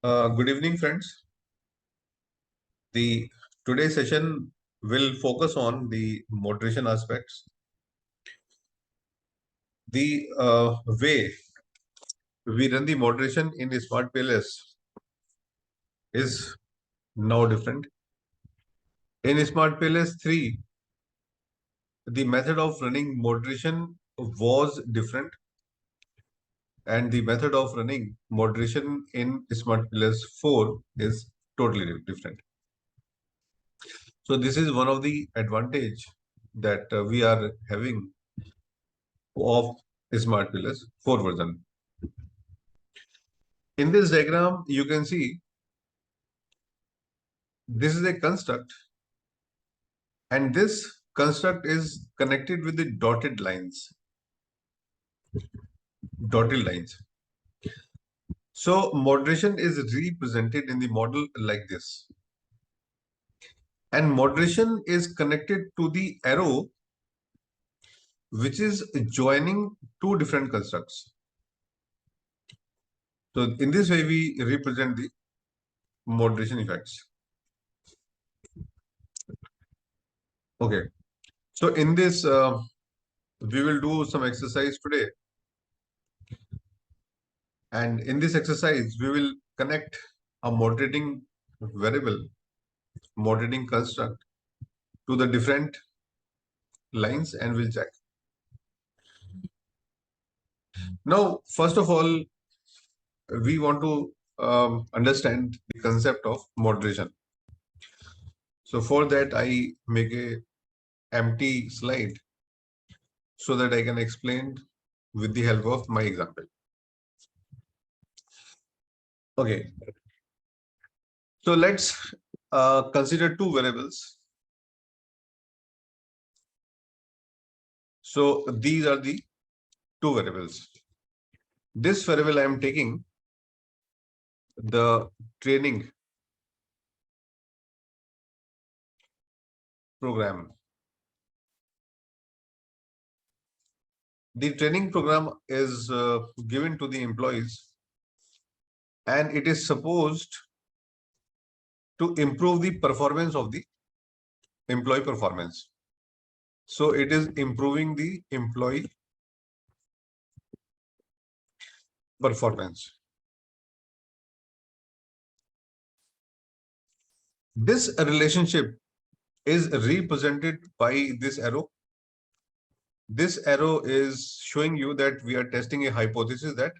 Good evening, friends. The today's session will focus on the moderation aspects. The way we run the moderation in the SmartPLS is now different. In SmartPLS 3, the method of running moderation was different, and the method of running moderation in SmartPLS 4 is totally different. So this is one of the advantage that we are having of SmartPLS 4 version. In this diagram, you can see this is a construct, and this construct is connected with the dotted lines. Dotted lines. So moderation is represented in the model like this. And moderation is connected to the arrow which is joining two different constructs. So in this way, we represent the moderation effects. Okay. So in this, we will do some exercise today. And in this exercise, we will connect a moderating variable, moderating construct to the different lines, and we'll check. Now, first of all, we want to understand the concept of moderation. So for that, I make a empty slide so that I can explain with the help of my example. Okay. So let's consider two variables. So these are the two variables. This variable I am taking the training program. The training program is given to the employees, and it is supposed to improve the performance of the employee performance. So it is improving the employee performance. This relationship is represented by this arrow. This arrow is showing you that we are testing a hypothesis that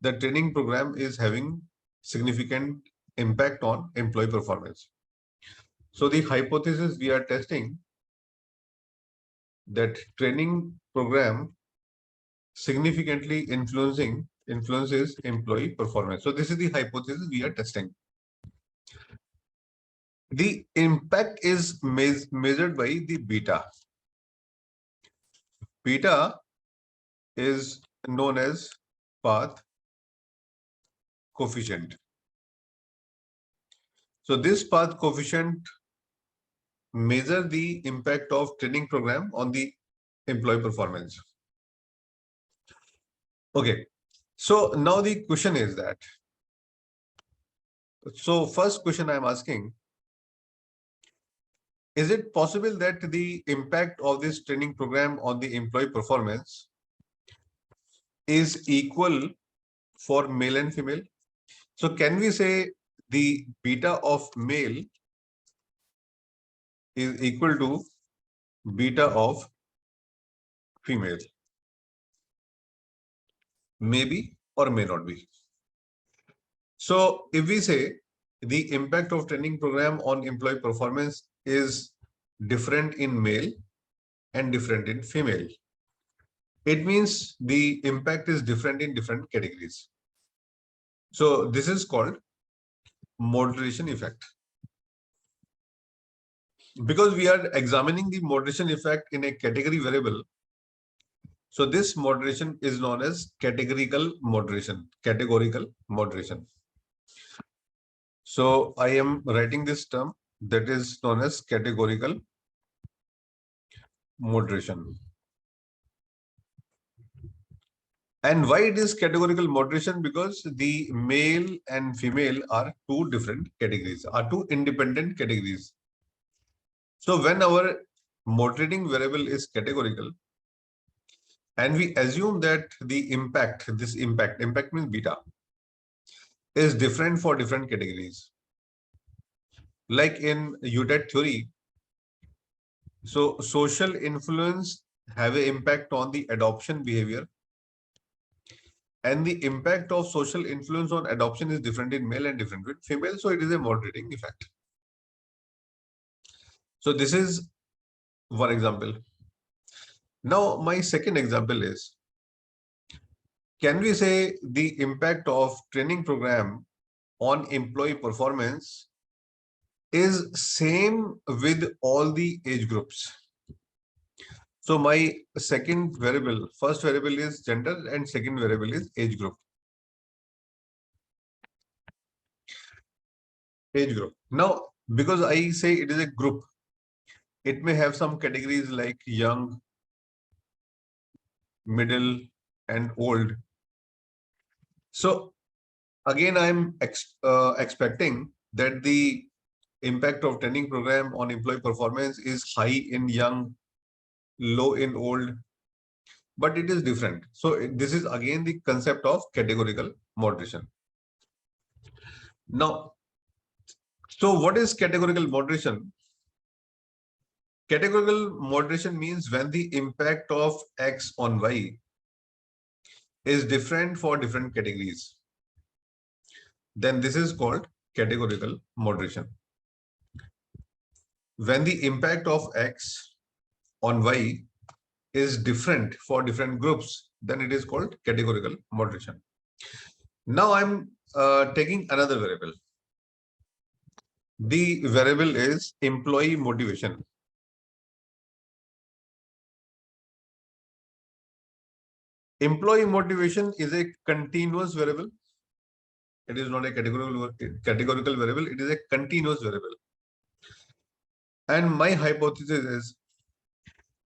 the training program is having significant impact on employee performance. So the hypothesis we are testing that training program significantly influences employee performance. So this is the hypothesis we are testing. The impact is measured by the beta. Beta is known as path coefficient. So this path coefficient measure the impact of training program on the employee performance. Okay. So now the question is that. So first question I am asking, is it possible that the impact of this training program on the employee performance is equal for male and female? So can we say the beta of male is equal to beta of female? Maybe or may not be. So if we say the impact of training program on employee performance is different in male and different in female, it means the impact is different in different categories. So this is called moderation effect. Because we are examining the moderation effect in a category variable, so this moderation is known as categorical moderation. Categorical moderation. So I am writing this term that is known as categorical moderation. And why it is categorical moderation? Because the male and female are two different categories, are two independent categories. So when our moderating variable is categorical, and we assume that the impact, impact means beta, is different for different categories. Like in UTET theory, so social influence have an impact on the adoption behavior, and the impact of social influence on adoption is different in male and different with female. So it is a moderating effect. So this is one example. Now my second example is, can we say the impact of training program on employee performance is same with all the age groups? So my second variable, first variable is gender and second variable is age group. Age group. Now, because I say it is a group, it may have some categories like young, middle, and old. So again, I'm expecting that the impact of training program on employee performance is high in young, low in old, but it is different. So this is again the concept of categorical moderation. Now, so what is categorical moderation? Categorical moderation means when the impact of X on Y is different for different categories, then this is called categorical moderation. When the impact of X on Y is different for different groups, then it is called categorical moderation. Now I'm taking another variable. The variable is employee motivation. Employee motivation is a continuous variable. It is not a categorical variable. It is a continuous variable. And my hypothesis is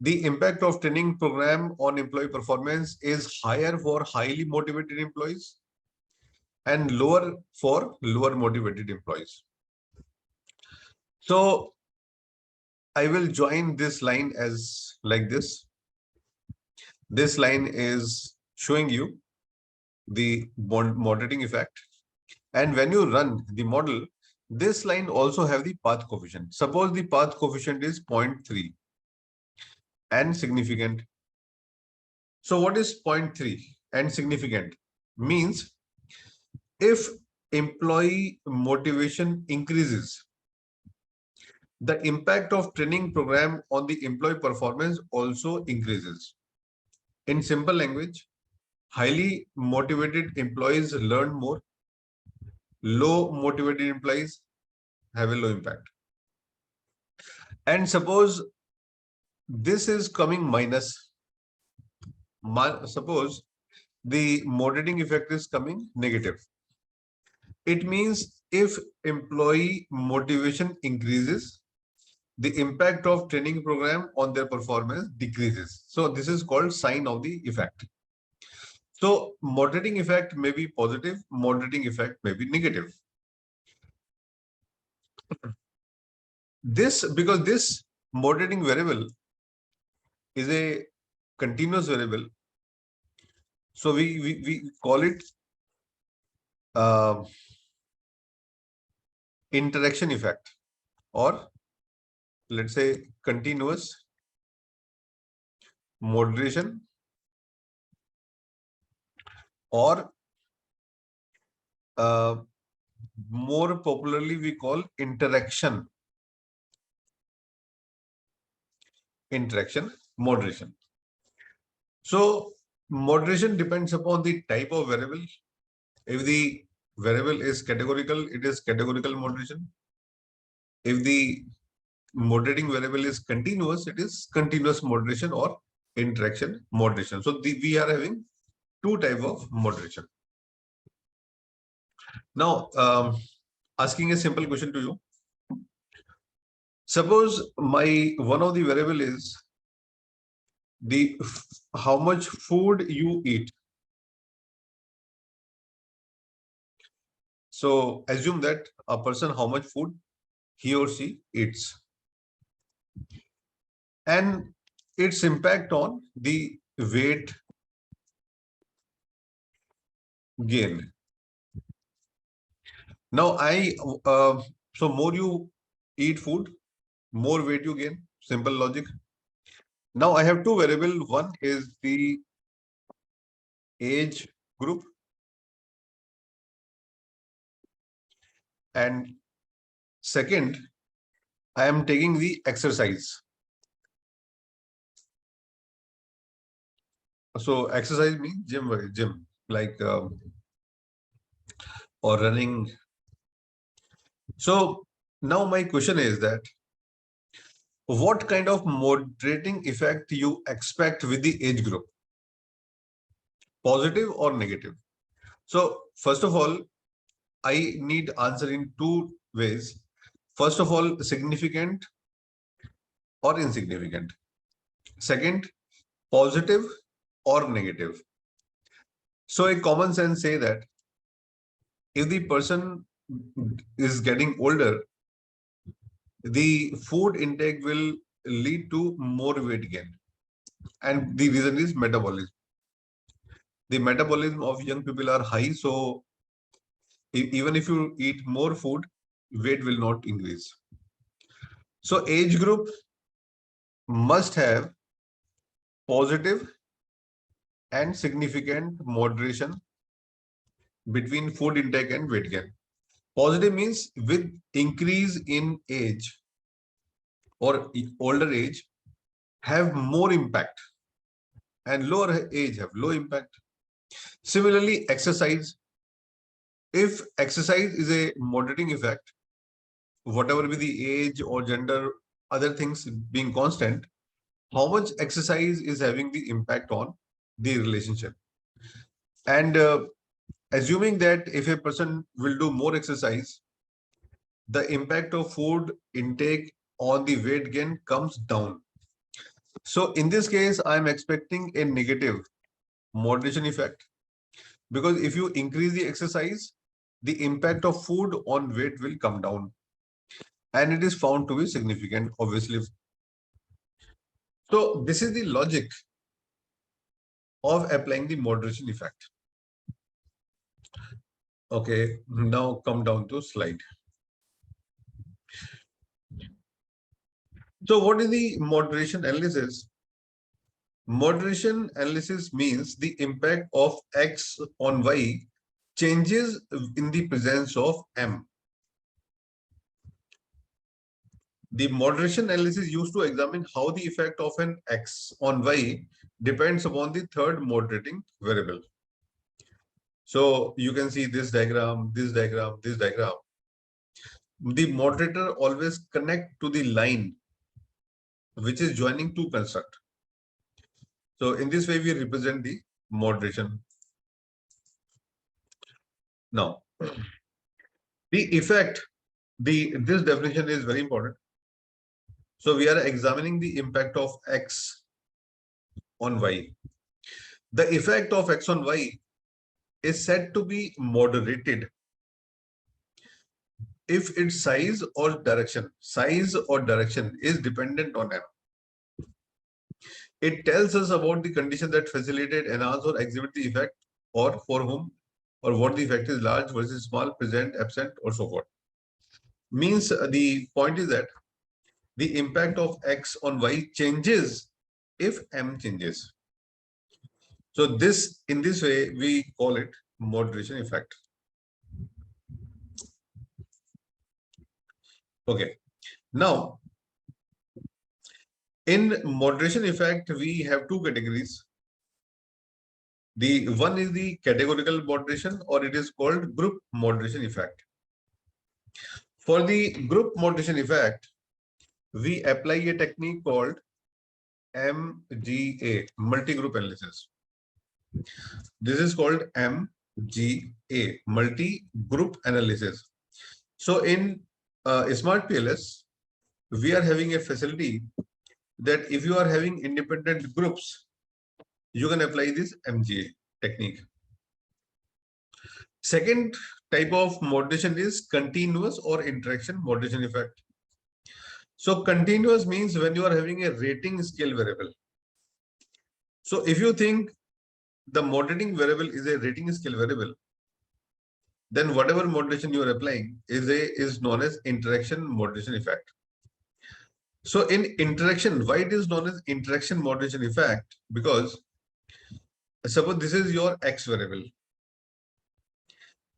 the impact of training program on employee performance is higher for highly motivated employees and lower for lower motivated employees. So I will join this line as like this. This line is showing you the moderating effect. And when you run the model, this line also have the path coefficient. Suppose the path coefficient is 0.3 and significant. So what is 0.3 and significant? Means if employee motivation increases, the impact of training program on the employee performance also increases. In simple language, highly motivated employees learn more. Low motivated employees have a low impact. And suppose this is coming minus. Suppose the moderating effect is coming negative. It means if employee motivation increases, the impact of training program on their performance decreases. So this is called sign of the effect. So moderating effect may be positive, moderating effect may be negative. Because this moderating variable is a continuous variable. So we call it interaction effect, or let's say continuous moderation, or more popularly we call interaction moderation. So moderation depends upon the type of variable. If the variable is categorical, it is categorical moderation. If the moderating variable is continuous, it is continuous moderation or interaction moderation. So we are having two types of moderation. Now, asking a simple question to you. Suppose my one of the variable is the how much food you eat. So assume that a person how much food he or she eats and its impact on the weight gain. Now so more you eat food, more weight you gain. Simple logic. Now I have two variables. One is the age group and second, I am taking the exercise. So exercise means gym like or running. So now my question is that what kind of moderating effect you expect with the age group, positive or negative? So first of all, I need answer in two ways. First of all, significant or insignificant. Second, positive or negative. So a common sense say that if the person is getting older, the food intake will lead to more weight gain. And the reason is metabolism. The metabolism of young people are high, so even if you eat more food, weight will not increase. So age group must have positive and significant moderation between food intake and weight gain. Positive means with increase in age or older age have more impact and lower age have low impact. Similarly, exercise. If exercise is a moderating effect, whatever be the age or gender, other things being constant, how much exercise is having the impact on the relationship. And assuming that if a person will do more exercise, the impact of food intake on the weight gain comes down. So in this case, I'm expecting a negative moderation effect because if you increase the exercise, the impact of food on weight will come down. And it is found to be significant, obviously. So this is the logic of applying the moderation effect. Okay, now come down to slide. So what is the moderation analysis? Moderation analysis means the impact of X on Y changes in the presence of M. The moderation analysis used to examine how the effect of an X on Y depends upon the third moderating variable. So you can see this diagram, this diagram, this diagram. The moderator always connect to the line which is joining two construct. So in this way, we represent the moderation. Now, the effect, this definition is very important. So we are examining the impact of X on Y. The effect of X on Y is said to be moderated if its size or direction is dependent on M. It tells us about the condition that facilitate, enhance, or exhibit the effect, or for whom or what the effect is large versus small, present, absent, or so forth. Means the point is that the impact of X on Y changes if M changes. So this, in this way, we call it moderation effect. Okay. Now, in moderation effect, we have two categories. The one is the categorical moderation, or it is called group moderation effect. For the group moderation effect, we apply a technique called MGA, multi-group analysis. This is called MGA, multi-group analysis. So in SmartPLS, we are having a facility that if you are having independent groups, you can apply this MGA technique. Second type of moderation is continuous or interaction moderation effect. So continuous means when you are having a rating scale variable. So if you think the moderating variable is a rating scale variable, then whatever moderation you are applying is known as interaction moderation effect. So in interaction, why it is known as interaction moderation effect? Because suppose this is your x variable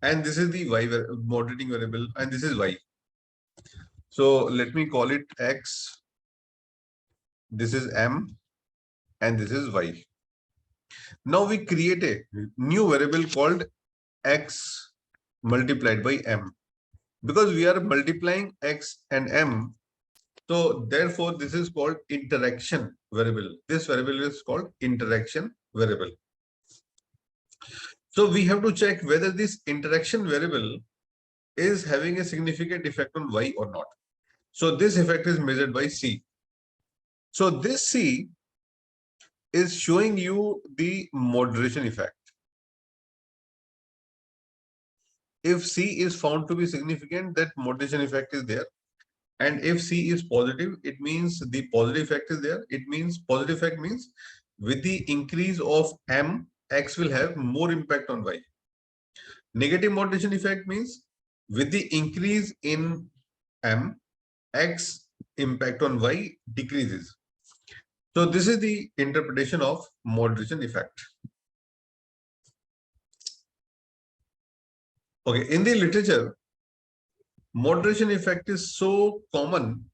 and this is the moderating variable and this is y. So let me call it x, this is m, and this is y. Now we create a new variable called x multiplied by m. Because we are multiplying x and m, so therefore this is called interaction variable. This variable is called interaction variable. So we have to check whether this interaction variable is having a significant effect on y or not. So this effect is measured by C. So this C is showing you the moderation effect. If C is found to be significant, that moderation effect is there. And if C is positive, it means the positive effect is there. It means positive effect means with the increase of M, X will have more impact on Y. Negative moderation effect means with the increase in M, X impact on Y decreases. So this is the interpretation of moderation effect. Okay, in the literature, moderation effect is so common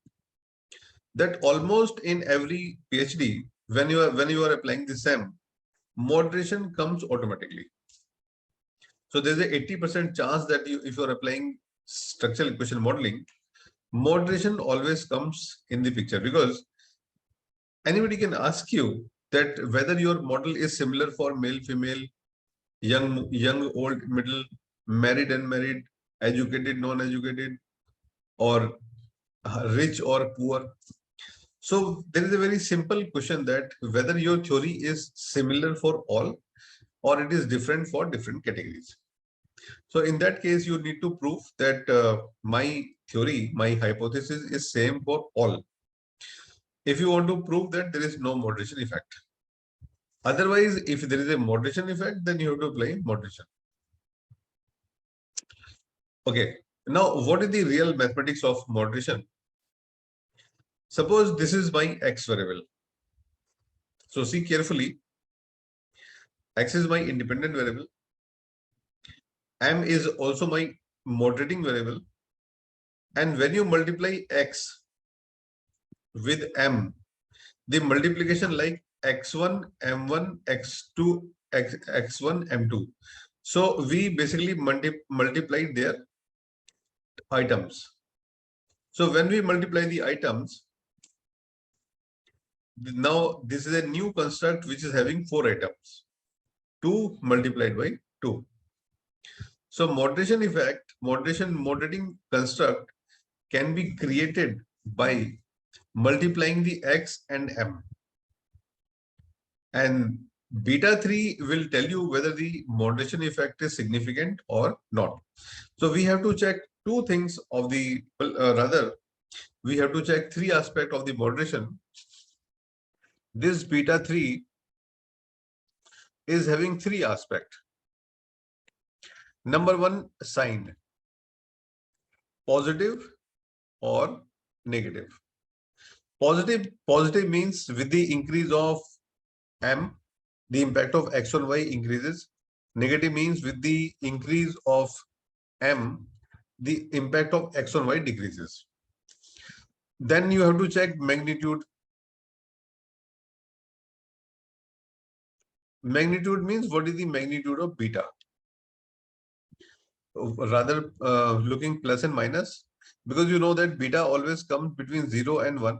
that almost in every PhD, when you are applying the SEM, moderation comes automatically. So there's a 80% chance that if you are applying structural equation modeling, moderation always comes in the picture, because anybody can ask you that whether your model is similar for male, female, young, old, middle, married, unmarried, educated, non-educated, or rich or poor. So there is a very simple question that whether your theory is similar for all or it is different for different categories. So in that case, you need to prove that my theory, my hypothesis is same for all. If you want to prove that there is no moderation effect. Otherwise, if there is a moderation effect, then you have to apply moderation. Okay. Now, what is the real mathematics of moderation? Suppose this is my x variable. So see carefully. X is my independent variable. M is also my moderating variable. And when you multiply x with m, the multiplication like x1, m1, x2, x1, m2. So we basically multiplied their items. So when we multiply the items, now this is a new construct which is having 4 items. 2 multiplied by 2. So moderation effect, moderating construct can be created by multiplying the x and m. And beta 3 will tell you whether the moderation effect is significant or not. So we have to check two things of the, rather, we have to check 3 aspects of the moderation. This beta 3 is having 3 aspects. Number 1, sign, positive or negative. Positive means with the increase of m, the impact of x on y increases. Negative means with the increase of m, the impact of x on y decreases. Then you have to check magnitude. Magnitude means what is the magnitude of beta? Rather looking plus and minus, because you know that beta always comes between 0 and 1.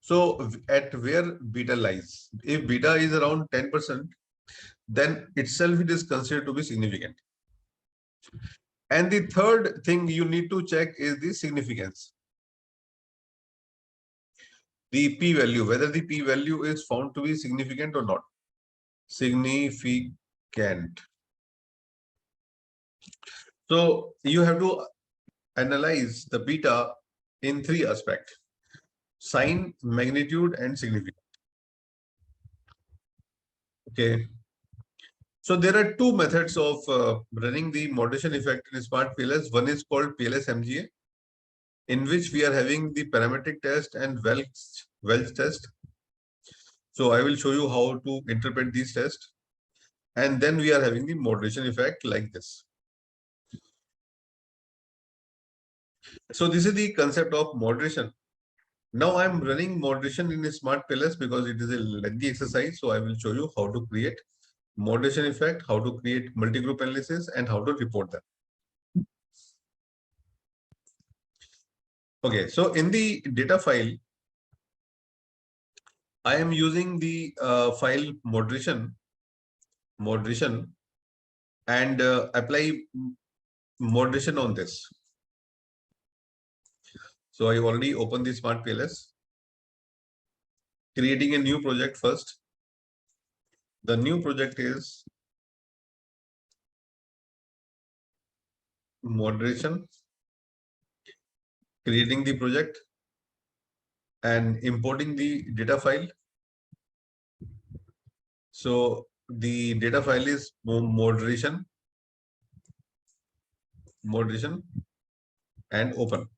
So at where beta lies, if beta is around 10%, then itself it is considered to be significant. And the third thing you need to check is the significance. The p-value, whether the p-value is found to be significant or not. Significant. So you have to analyze the beta in three aspects: sign, magnitude, and significance. Okay. So there are two methods of running the moderation effect in Smart PLS. One is called PLS MGA, in which we are having the parametric test and Welch test. So I will show you how to interpret these tests. And then we are having the moderation effect like this. So this is the concept of moderation. Now I'm running moderation in a SmartPLS because it is a lengthy exercise. So I will show you how to create moderation effect, how to create multi-group analysis, and how to report them. Okay, so in the data file, I am using the file moderation, and apply moderation on this. So I already opened the SmartPLS, creating a new project first. The new project is moderation, creating the project and importing the data file. So the data file is moderation and open.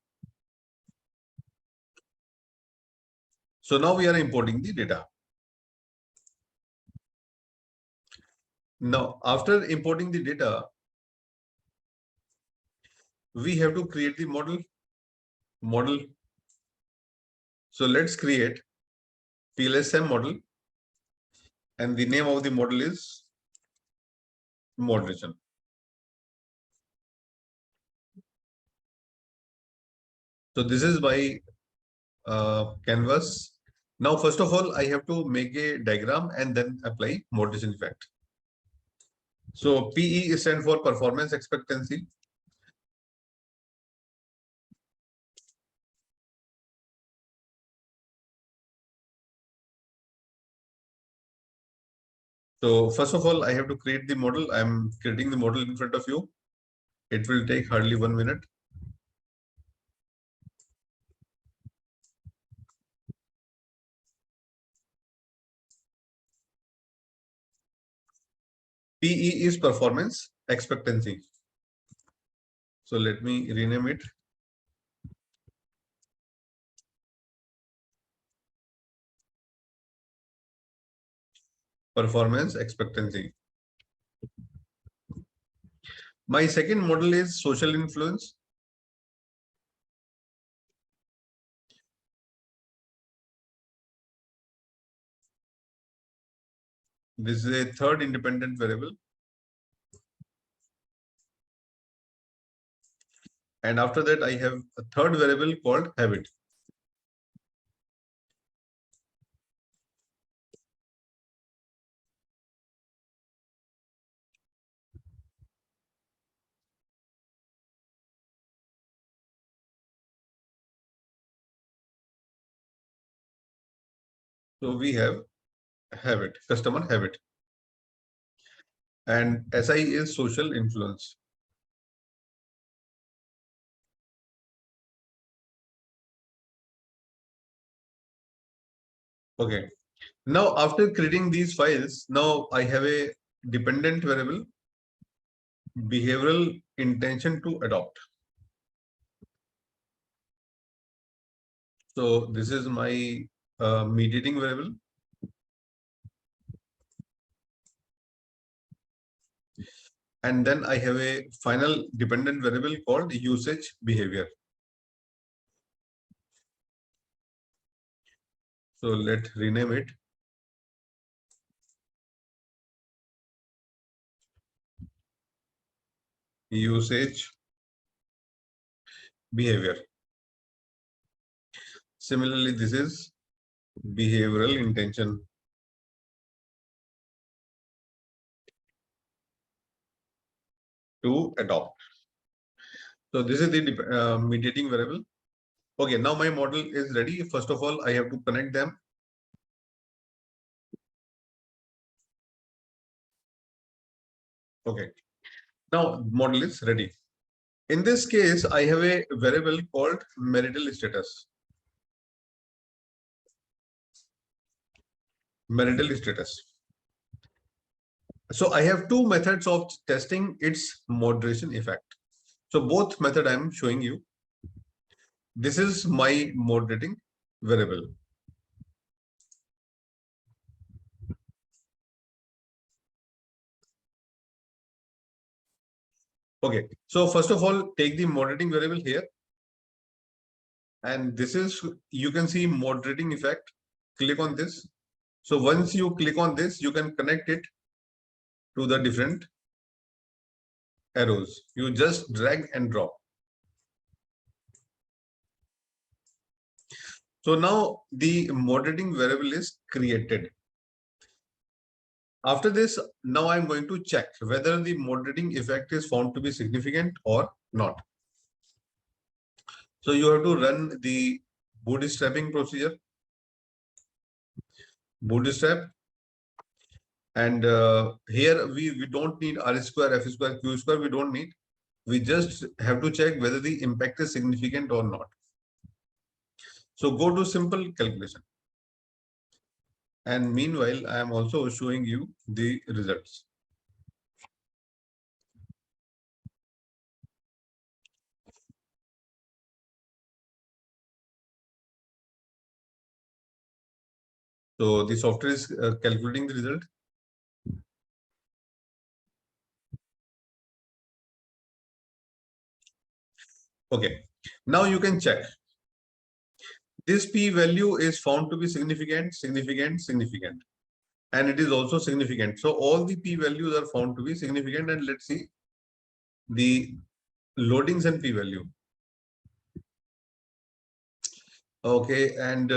So now we are importing the data. Now, after importing the data, we have to create the model. So let's create PLSM model, and the name of the model is moderation. So this is my canvas. Now, first of all, I have to make a diagram and then apply moderation effect. So PE stands for performance expectancy. So first of all, I have to create the model. I'm creating the model in front of you. It will take hardly 1 minute. PE is performance expectancy. So let me rename it. Performance expectancy. My second model is social influence. This is a third independent variable. And after that, I have a third variable called habit. So we have habit, customer habit. And SI is social influence. Okay. Now, after creating these files, now I have a dependent variable, behavioral intention to adopt. So this is my mediating variable. And then I have a final dependent variable called usage behavior. So let's rename it. Usage behavior. Similarly, this is behavioral intention to adopt. So this is the mediating variable. Okay, now my model is ready. First of all, I have to connect them. Okay. Now model is ready. In this case, I have a variable called marital status. Marital status. So I have two methods of testing its moderation effect. So both method I am showing you. This is my moderating variable. Okay. So first of all, take the moderating variable here. And this is, you can see moderating effect. Click on this. So once you click on this, you can connect it to the different arrows. You just drag and drop. So now the moderating variable is created. After this, now I'm going to check whether the moderating effect is found to be significant or not. So you have to run the bootstrapping procedure. Bootstrap. And here we don't need R square, F square, Q square. We don't need. We just have to check whether the impact is significant or not. So go to simple calculation. And meanwhile, I am also showing you the results. So the software is calculating the result. Okay. Now you can check. This p-value is found to be significant, significant, significant. And it is also significant. So all the p-values are found to be significant. And let's see the loadings and p-value. Okay. And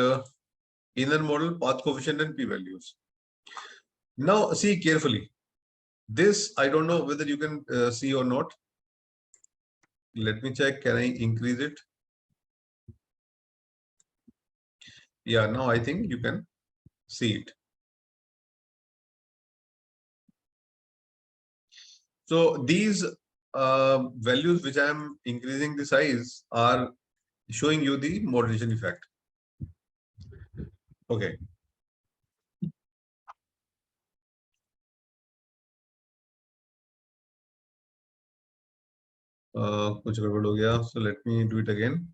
inner model, path coefficient, and p-values. Now see carefully. This, I don't know whether you can see or not. Let me check. Can I increase it? Yeah, now I think you can see it. So these values which I am increasing the size are showing you the moderation effect. Okay. कुछ गड़बड़ हो गया. So let me do it again.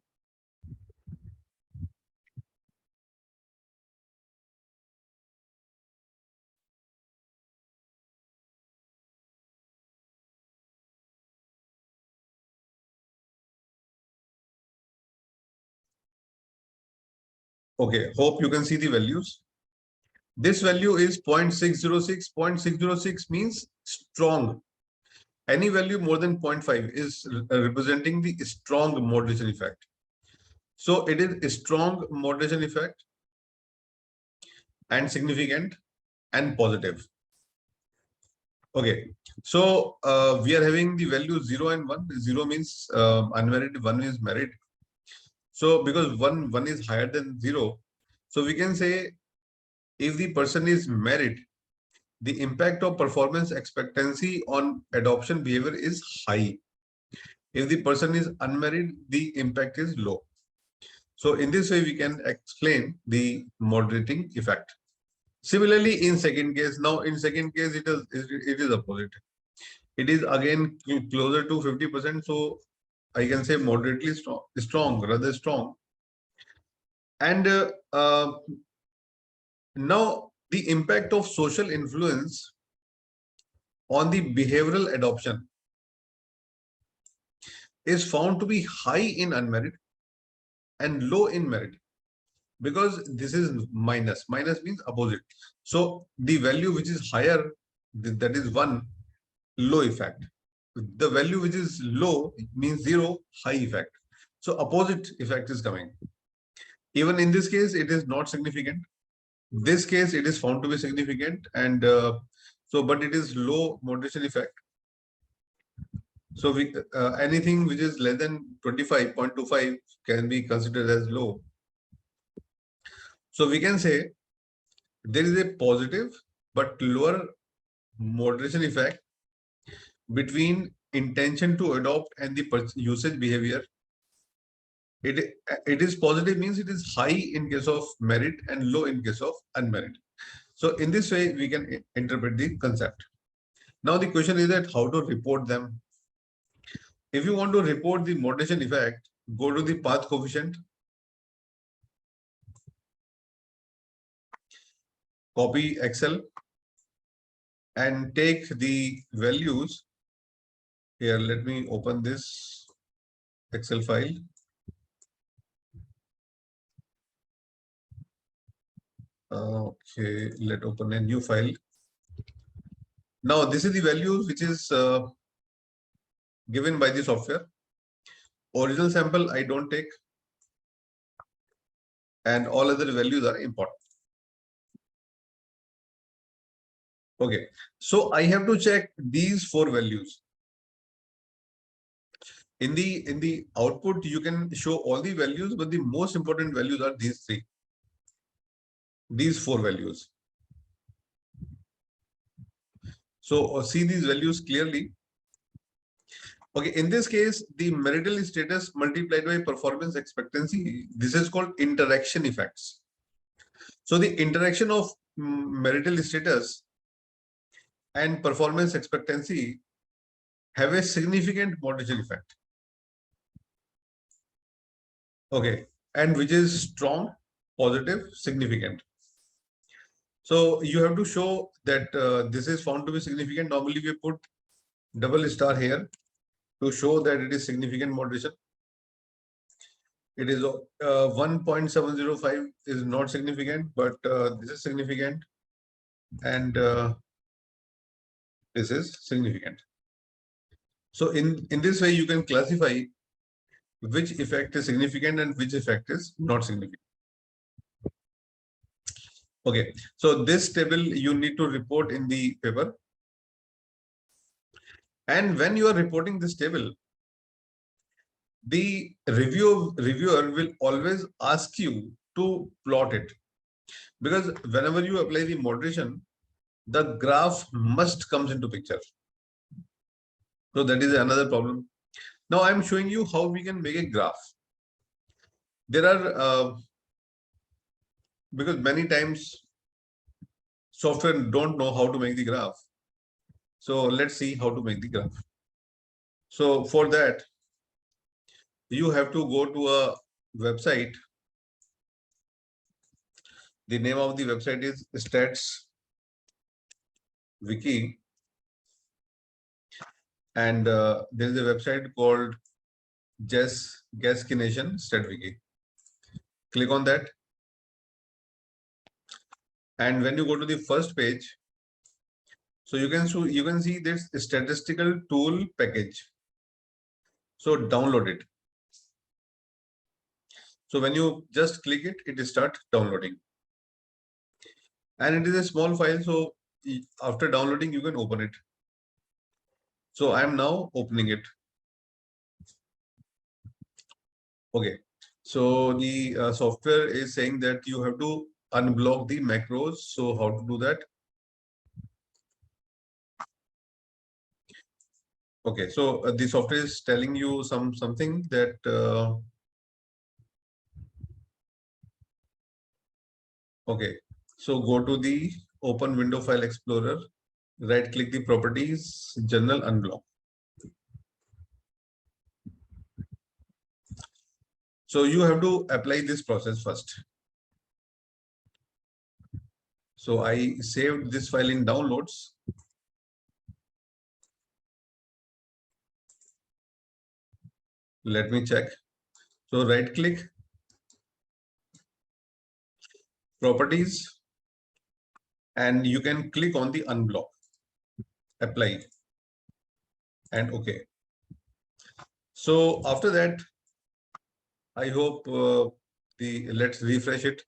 Okay, hope you can see the values. This value is 0.606. 0.606 means strong. Any value more than 0.5 is representing the strong moderation effect. So it is a strong moderation effect and significant and positive. Okay, so we are having the value 0 and 1. 0 means unmarried, 1 is married. So because one is higher than 0, so we can say if the person is married, the impact of performance expectancy on adoption behavior is high. If the person is unmarried, the impact is low. So in this way, we can explain the moderating effect. Similarly, in second case, now in second case, it is opposite. It is again closer to 50%. So I can say moderately strong, rather strong. And now the impact of social influence on the behavioral adoption is found to be high in unmarried and low in married, because this is minus. Minus means opposite. So the value which is higher, that is 1, low effect. The value which is low means 0, high effect. So opposite effect is coming. Even in this case, it is not significant. This case, it is found to be significant, and but it is low moderation effect. So we anything which is less than 25.25 can be considered as low. So we can say there is a positive but lower moderation effect between intention to adopt and the usage behavior. It is positive means it is high in case of merit and low in case of unmerit. So in this way, we can interpret the concept. Now the question is that how to report them. If you want to report the moderation effect, go to the path coefficient, copy Excel, and take the values. Here, let me open this Excel file. Okay, let's open a new file. Now, this is the values which is given by the software. Original sample I don't take, and all other values are important. Okay, so I have to check these 4 values. In the output, you can show all the values, but the most important values are these 3. These 4 values. So see these values clearly. Okay, in this case, the marital status multiplied by performance expectancy, this is called interaction effects. So the interaction of marital status and performance expectancy have a significant moderation effect. Okay, and which is strong, positive, significant. So you have to show that this is found to be significant. Normally we put double star here to show that it is significant moderation. It is 1.705 is not significant, but this is significant, and this is significant. So in this way, you can classify which effect is significant and which effect is not significant. Okay, so this table you need to report in the paper. And when you are reporting this table, the reviewer will always ask you to plot it, because whenever you apply the moderation, the graph must comes into picture. So that is another problem. Now I'm showing you how we can make a graph. There are because many times software don't know how to make the graph. So let's see how to make the graph. So for that, you have to go to a website. The name of the website is Stats Wiki, and there is a website called Gaskination Stat Wiki. Click on that, and when you go to the first page, so you can see this statistical tool package. So download it. So when you just click it, it starts downloading. And it is a small file, so after downloading, you can open it. So I am now opening it. Okay. So the software is saying that you have to unblock the macros. So how to do that? Okay. So the software is telling you something that okay. So go to the Open Window File Explorer, right click the properties, General, unblock. So you have to apply this process first. So I saved this file in downloads. Let me check. So right click, properties, and you can click on the unblock, apply, and okay. So after that, I hope let's refresh it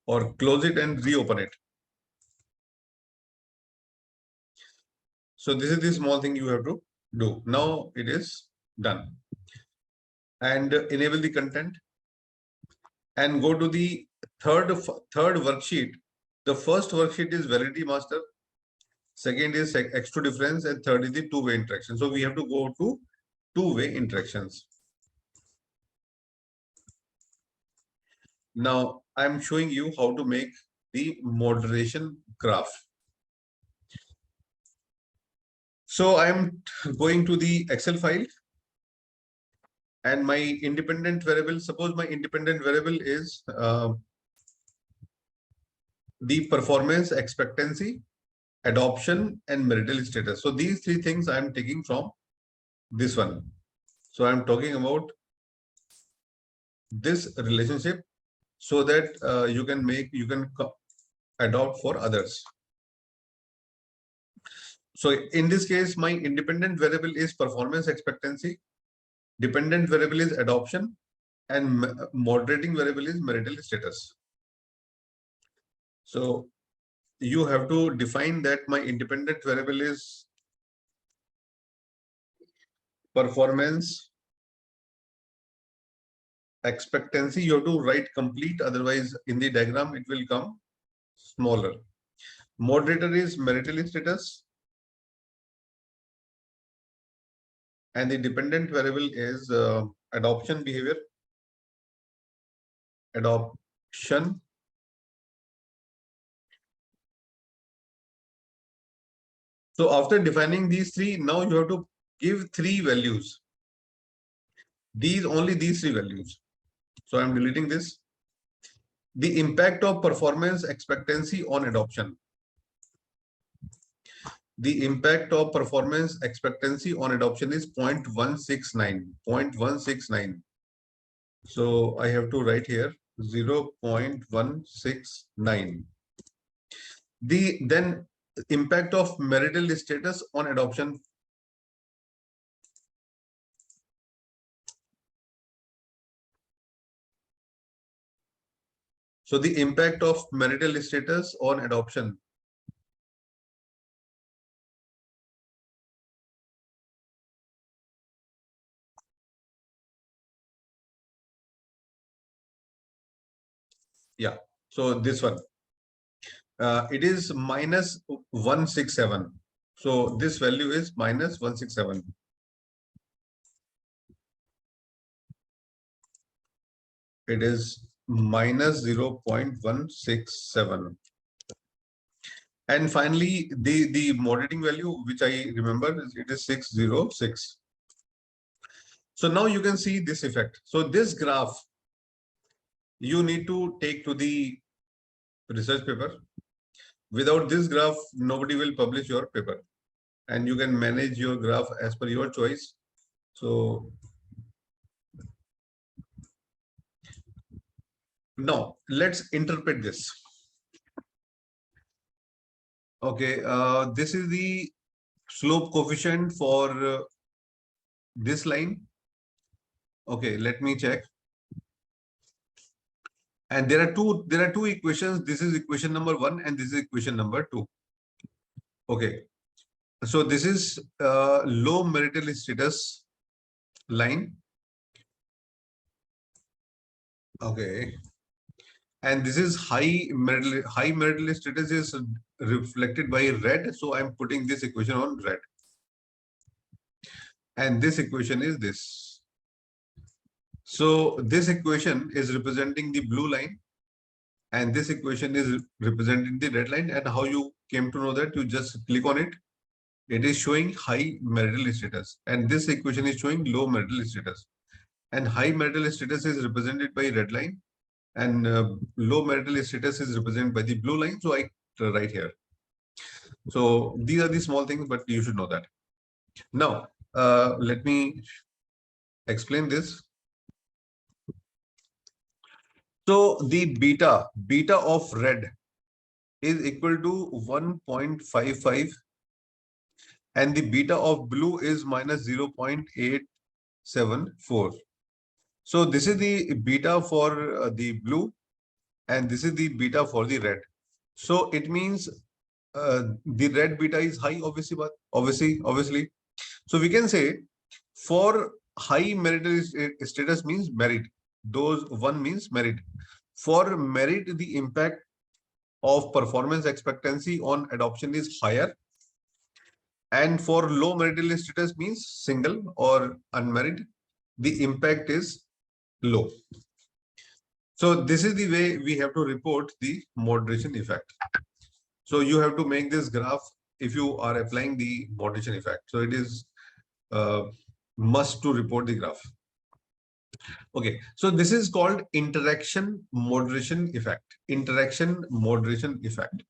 or close it and reopen it. So this is the small thing you have to do. Now it is done. And enable the content and go to the third worksheet. The first worksheet is validity master. second is X2 difference, and third is the two-way interaction. So we have to go to two-way interactions. Now I'm showing you how to make the moderation graph. So I'm going to the Excel file, and my independent variable, suppose my independent variable is the performance expectancy, adoption, and marital status. So these three things I'm taking from this one. So I'm talking about this relationship so that you can adopt for others. So in this case, my independent variable is performance expectancy, dependent variable is adoption, and moderating variable is marital status. So you have to define that my independent variable is performance expectancy. You have to write complete, otherwise in the diagram it will come smaller. Moderator is marital status, and the dependent variable is adoption behavior, adoption. So after defining these three, now you have to give three values. Only these three values. So I'm deleting this. The impact of performance expectancy on adoption. The impact of performance expectancy on adoption is 0.169. 0.169. So I have to write here 0.169. Then impact of marital status on adoption. So the impact of marital status on adoption. Yeah. So this one. It is minus 167. So this value is minus 167. It is minus 0.167. And finally, the moderating value, which I remember, it is 606. So now you can see this effect. So this graph, you need to take to the research paper. Without this graph, nobody will publish your paper. And you can manage your graph as per your choice. So now let's interpret this. Okay, this is the slope coefficient for this line. Okay, let me check. And there are two equations. This is equation number 1 and this is equation number 2. Okay, so this is low marital status line. Okay, and this is high marital status is reflected by red. So I'm putting this equation on red. And this equation is this. So this equation is representing the blue line, and this equation is representing the red line. And how you came to know that? You just click on it. It is showing high marital status, and this equation is showing low marital status. And high marital status is represented by red line, and low marital status is represented by the blue line. So I write here. So these are the small things, but you should know that. Now, let me explain this. So the beta of red is equal to 1.55, and the beta of blue is minus 0.874. So this is the beta for the blue, and this is the beta for the red. So it means the red beta is high, obviously. So we can say for high marital status means merit. Those one means merit. For merit, the impact of performance expectancy on adoption is higher, And for low marital status means single or unmarried, the impact is low. So this is the way we have to report the moderation effect. So you have to make this graph if you are applying the moderation effect. So it is uh, must to report the graph. Okay, so this is called interaction moderation effect. Interaction moderation effect.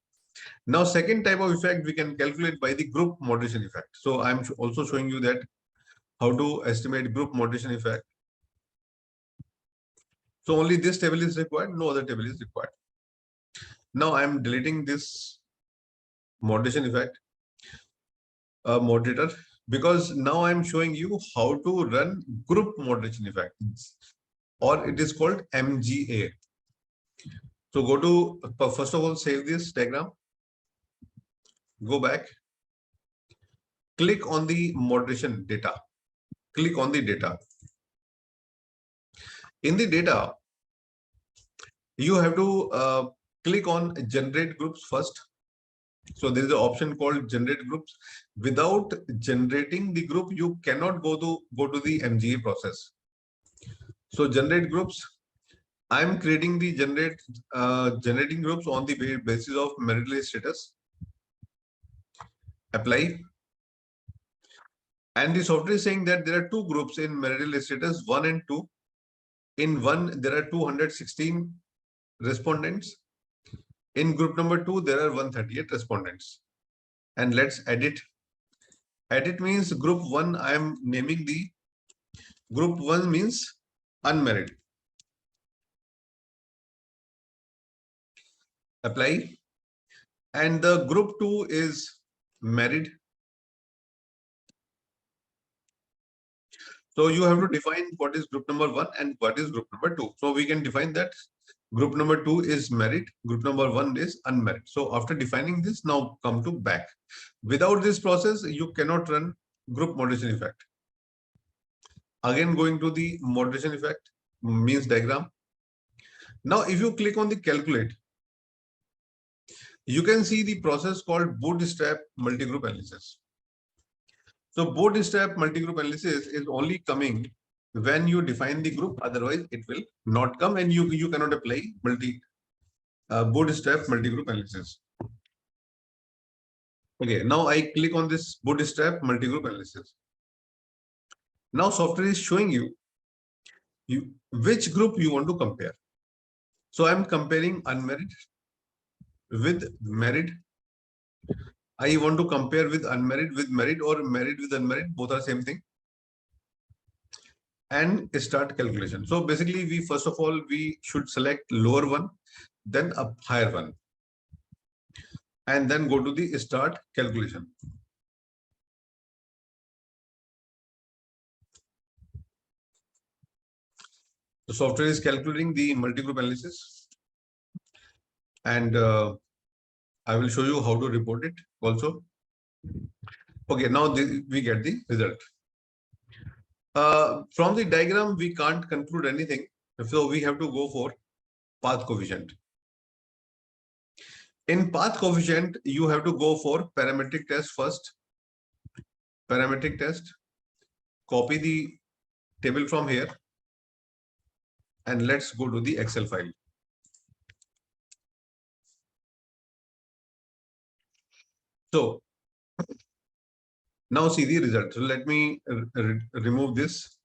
Now, second type of effect we can calculate by the group moderation effect. So I'm also showing you that how to estimate group moderation effect. So only this table is required, no other table is required. Now I'm deleting this moderation effect moderator, because now I'm showing you how to run group moderation effect, or it is called MGA. So go to, first of all, save this diagram, go back, click on the moderation data, click on the data. In the data, you have to click on generate groups first. So there is an option called generate groups. Without generating the group, you cannot go to the MGA process. So generate groups. I'm creating the generating groups on the basis of marital status. Apply. And the software is saying that there are two groups in marital status, 1 and 2. In 1, there are 216 respondents. In group number 2, there are 138 respondents. And let's edit. Edit means group 1, I am naming the group 1 means unmarried. Apply. And the group 2 is married. So you have to define what is group number 1 and what is group number 2. So we can define that group number 2 is married, group number 1 is unmarried. So after defining this, now come to back. Without this process, you cannot run group moderation effect. Again, going to the moderation effect means diagram. Now, if you click on the calculate, you can see the process called bootstrap multigroup analysis. So bootstrap multigroup analysis is only coming when you define the group, otherwise it will not come, and you cannot apply bootstrap multigroup analysis. Okay, now I click on this bootstrap multigroup analysis. Now software is showing you which group you want to compare. So I'm comparing unmarried with married. I want to compare with unmarried with married, or married with unmarried, both are same thing. And start calculation. So basically, we first of all, we should select lower one, then a higher one, and then go to the start calculation. The software is calculating the multi-group analysis, and I will show you how to report it also. Okay, now we get the result. From the diagram, we can't conclude anything, so we have to go for path coefficient. In path coefficient, you have to go for parametric test first. Parametric test. Copy the table from here, and let's go to the Excel file. So now see the result. So let me remove this.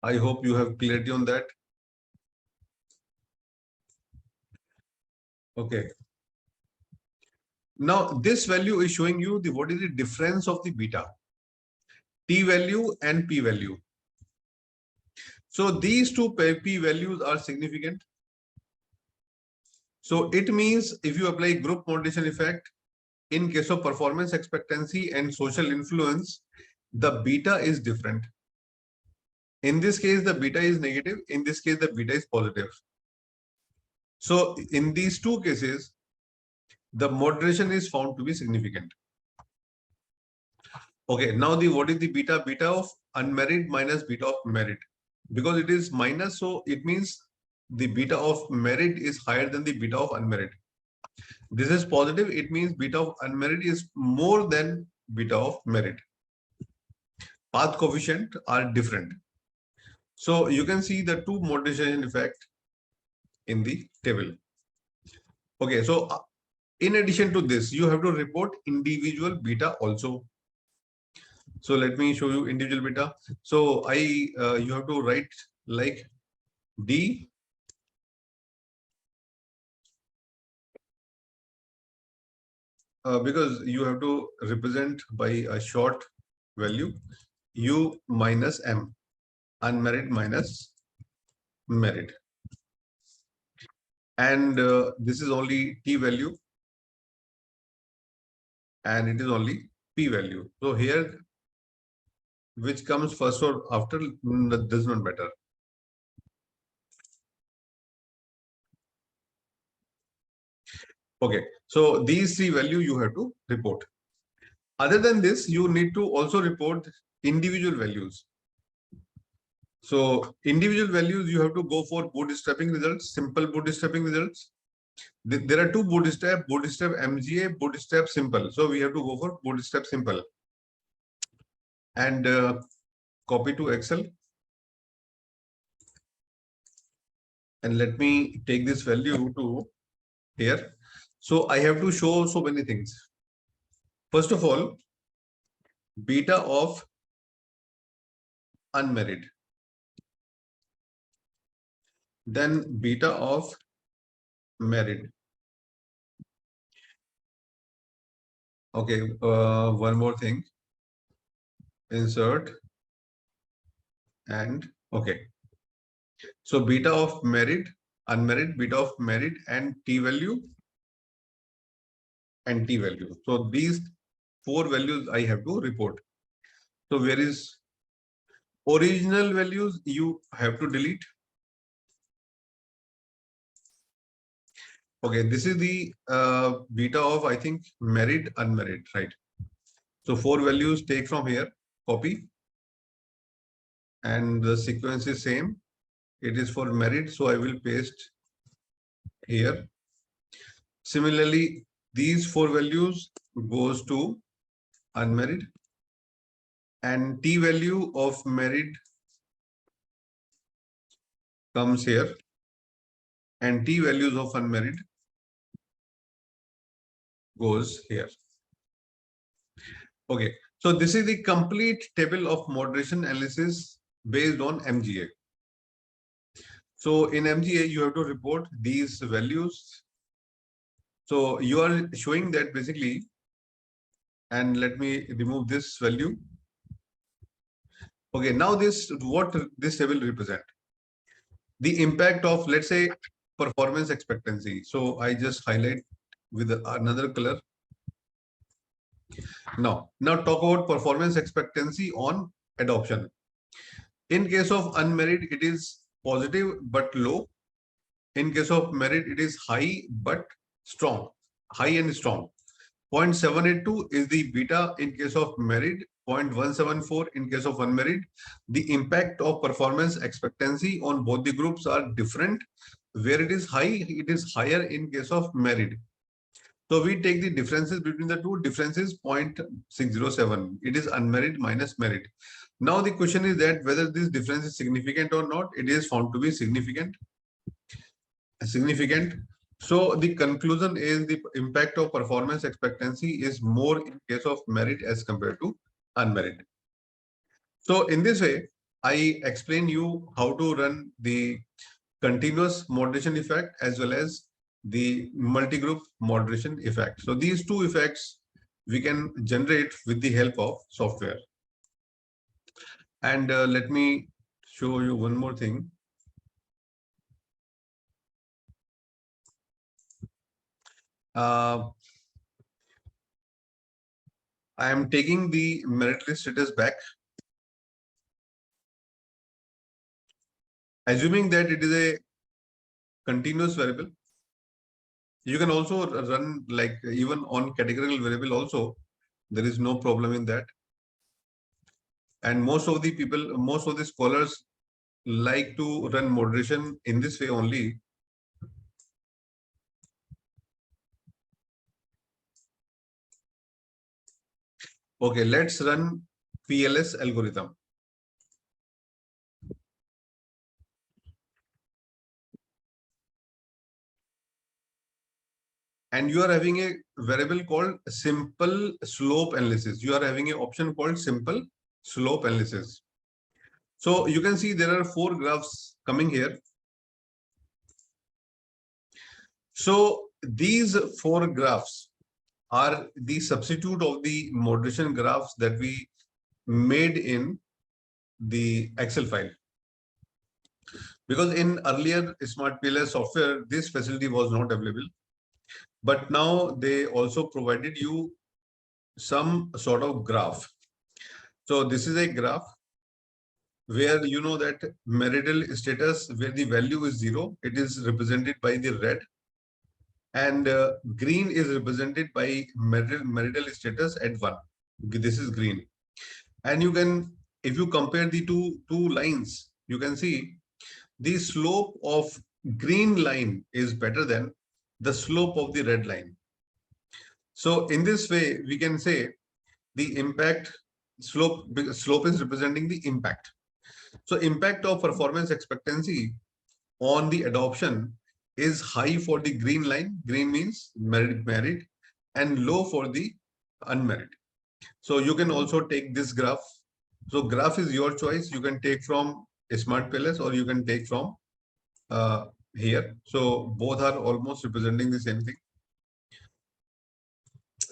I hope you have clarity on that. Okay. Now this value is showing you what is the difference of the beta, T value and P value. So these two P values are significant. So it means if you apply group moderation effect, in case of performance expectancy and social influence, the beta is different. In this case, the beta is negative. In this case, the beta is positive. So in these two cases, the moderation is found to be significant. Okay, now what is the beta? Beta of unmarried minus beta of married. Because it is minus, so it means the beta of married is higher than the beta of unmarried. This is positive. It means beta of unmerit is more than beta of merit. Path coefficient are different. So you can see the two modernization effect in the table. Okay, so in addition to this, you have to report individual beta also. So let me show you individual beta. So you have to write like D because you have to represent by a short value U minus M, unmerit minus merit. And this is only T value and it is only P value. So here, which comes first or after does not matter. Okay, so these three value you have to report. Other than this, you need to also report individual values. So individual values, you have to go for bootstrapping results, simple bootstrapping results. There are two bootstrap MGA, bootstrap simple. So we have to go for bootstrap simple and copy to Excel. And let me take this value to here. So I have to show so many things. First of all, beta of unmerit. Then beta of merit. Okay, one more thing. Insert and okay. So beta of merit, unmerit, beta of merit and T value and T value. So these four values I have to report. So where is original values you have to delete. Okay, this is the beta of I think merit, unmerit, right? So four values take from here, copy, and the sequence is same. It is for merit, so I will paste here. Similarly, these four values goes to unmerit and T value of merit comes here and T values of unmerit goes here. Okay, so this is the complete table of moderation analysis based on MGA. So in MGA, you have to report these values. So you are showing that basically, and let me remove this value. Okay, now what this table represent? The impact of, let's say, performance expectancy. So I just highlight with another color. Now talk about performance expectancy on adoption. In case of unmerit, it is positive but low. In case of merit, it is high but strong, high and strong. 0.782 is the beta in case of merit, 0.174 in case of unmerit. The impact of performance expectancy on both the groups are different. Where it is high, it is higher in case of merit. So we take the differences between the two. Differences 0.607. It is unmerit minus merit. Now the question is that whether this difference is significant or not. It is found to be significant. So the conclusion is the impact of performance expectancy is more in case of merit as compared to unmerit. So in this way, I explain you how to run the continuous moderation effect as well as the multi-group moderation effect. So these two effects we can generate with the help of software. And let me show you one more thing. I am taking the merit list status back. Assuming that it is a continuous variable, you can also run like even on categorical variable also. There is no problem in that. And most of the scholars like to run moderation in this way only. Okay, let's run PLS algorithm. And you are having a variable called simple slope analysis. You are having an option called simple slope analysis. So you can see there are 4 graphs coming here. So these 4 graphs are the substitute of the moderation graphs that we made in the Excel file. Because in earlier SmartPLS software, this facility was not available. But now they also provided you some sort of graph. So this is a graph where you know that marital status, where the value is 0, it is represented by the red, and green is represented by marital status at 1. This is green. And you can, if you compare the two lines, you can see the slope of green line is better than the slope of the red line. So in this way, we can say the impact slope is representing the impact. So impact of performance expectancy on the adoption is high for the green line. Green means married, and low for the unmarried. So you can also take this graph. So graph is your choice. You can take from SmartPLS or you can take from here. So both are almost representing the same thing.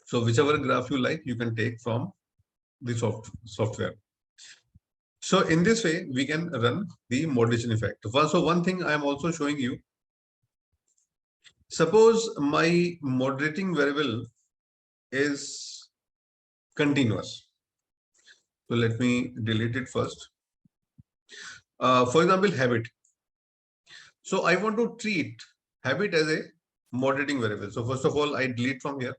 So whichever graph you like, you can take from the software. So in this way, we can run the moderation effect. So one thing I am also showing you. Suppose my moderating variable is continuous. So let me delete it first. For example, habit. So I want to treat habit as a moderating variable. So first of all, I delete from here.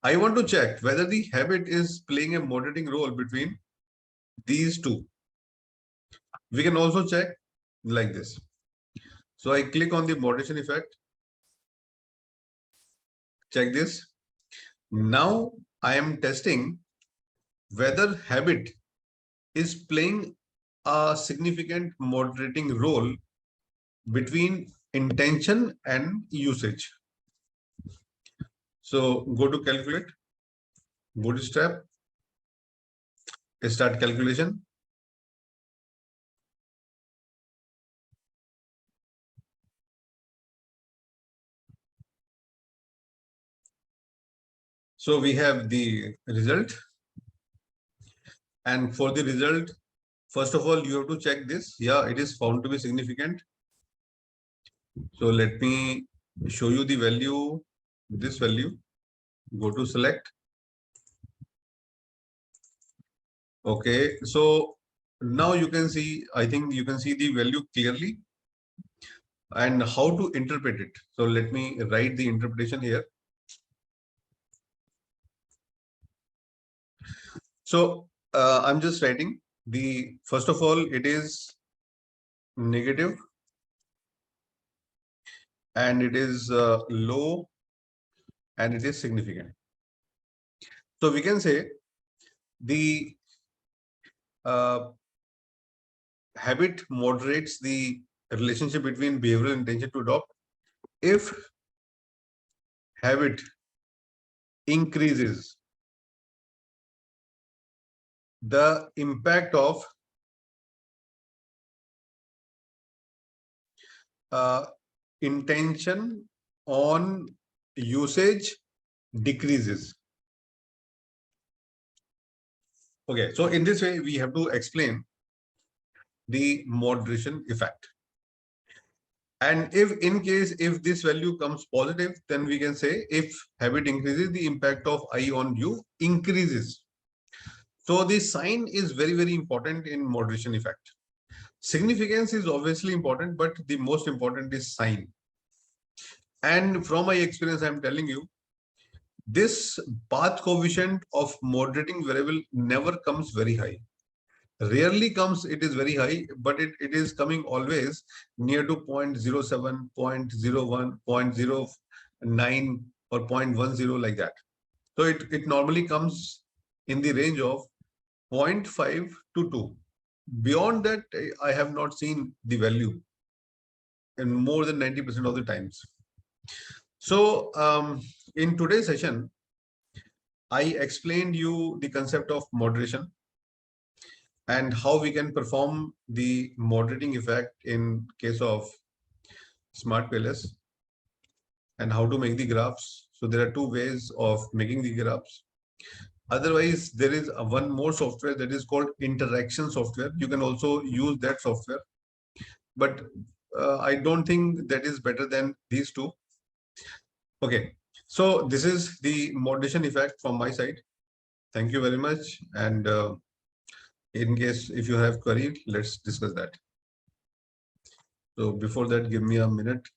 I want to check whether the habit is playing a moderating role between these two. We can also check like this. So I click on the moderation effect. Check this. Now I am testing whether habit is playing a significant moderating role between intention and usage. So go to calculate, bootstrap, start calculation. So we have the result. And for the result, first of all, you have to check this. Yeah, it is found to be significant. So let me show you the value, this value. Go to select. Okay, so now you can see, I think you can see the value clearly and how to interpret it. So let me write the interpretation here. So I'm just writing the, first of all, it is negative and it is low and it is significant. So we can say the habit moderates the relationship between behavioral intention to adopt if habit increases the impact of intention on usage decreases. Okay, so in this way, we have to explain the moderation effect. And if in case, if this value comes positive, then we can say if habit increases, the impact of I on you increases. So the sign is very, very important in moderation effect. Significance is obviously important, but the most important is sign. And from my experience, I'm telling you, this path coefficient of moderating variable never comes very high. Rarely comes, it is very high, but it is coming always near to 0.07, 0.01, 0.09 or 0.10 like that. So it normally comes in the range of 0.5 to 2. Beyond that, I have not seen the value in more than 90% of the times. So in today's session, I explained you the concept of moderation and how we can perform the moderating effect in case of SmartPLS and how to make the graphs. So there are two ways of making the graphs. Otherwise, there is one more software that is called interaction software. You can also use that software, but I don't think that is better than these two. Okay, so this is the moderation effect from my side. Thank you very much. And in case if you have query, let's discuss that. So before that, give me a minute.